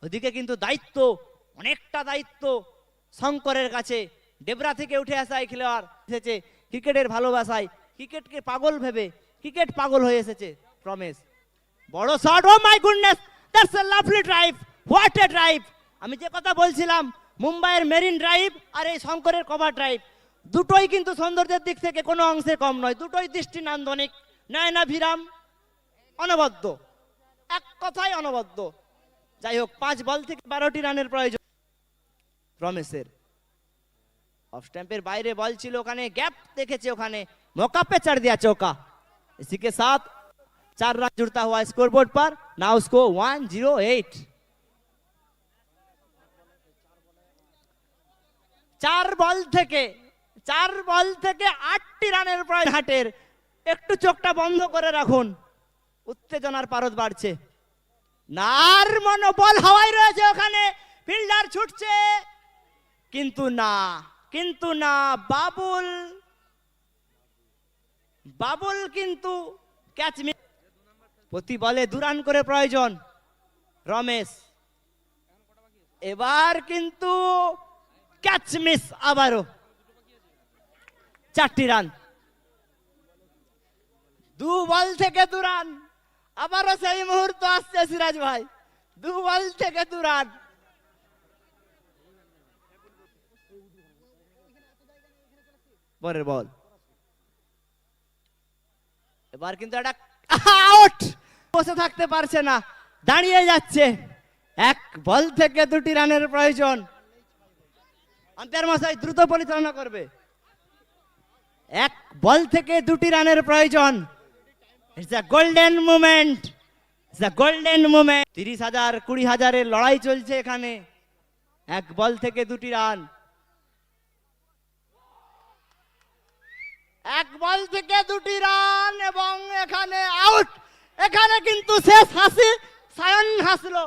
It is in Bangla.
ওদিকে কিন্তু দায়িত্ব, অনেকটা দায়িত্ব শঙ্করের কাছে। ডেবরা থেকে উঠে আসা এই খেলোয়াড় এসেছে ক্রিকেটের ভালোবাসায়, ক্রিকেটকে পাগল ভেবে, ক্রিকেট পাগল হয়ে এসেছে রমেশ। বড় shot, oh my goodness, that's a lovely drive, what a drive. আমি যে কথা বলছিলাম, মুম্বাইয়ের মেরিন ড্রাইভ আর এই শঙ্করের কভার ড্রাইভ দুটোই কিন্তু সৌন্দর্যের দিক থেকে কোনো অংশে কম নয়, দুটোই দৃষ্টি নান্দনিক, নয়নাভিরাম, অনবদ্য, এক কথায় অনবদ্য। যাই হোক, 5 বল থেকে 12টি রানের প্রয়োজন রমেশের। অফ স্ট্যাম্পের বাইরে বল ছিল, ওখানে গ্যাপ দেখেছে, ওখানে मौका पे चढ़ दिया चौका। इसी के साथ 4 रन जुड़ता हुआ स्कोरबोर्ड पर। नाउ उसको 108। 4 বল থেকে 8টি রানের প্রয়োজন হাটের। একটু চোখটা বন্ধ করে রাখুন, উত্তেজনার পারদ বাড়ছে। নার মনোবল হাওয়ায় রয়েছে, ওখানে ফিল্ডার ছুটছে, কিন্তু না, বাবুল কিন্তু ক্যাচ মিস। প্রতি বলে 2 রান করে প্রয়োজন রমেশ। এবার কিন্তু ক্যাচ মিস, আবারও 4টি রান। 2 বল থেকে 2 রান, আবারও সেই মুহূর্ত আসছে সিরাজ ভাই। 2 বল থেকে 2 রান। পরের বল, এবার কিন্তু একটা আউট। বসে থাকতে পারছে না, দাঁড়িয়ে যাচ্ছে। 1 বল থেকে 2টি রানের প্রয়োজন। আম্পায়ার মশাই দ্রুত পরিচালনা করবে। 1 বল থেকে 2টি রানের প্রয়োজন। ইটস আ গোল্ডেন মোমেন্ট, 30,000 20,000-এর লড়াই চলছে এখানে। 1 বল থেকে 2টি রান, 1 বল থেকে 2টি রান, এবং এখানে আউট। এখানে কিন্তু শেষ হাসি সায়ন হাসলো।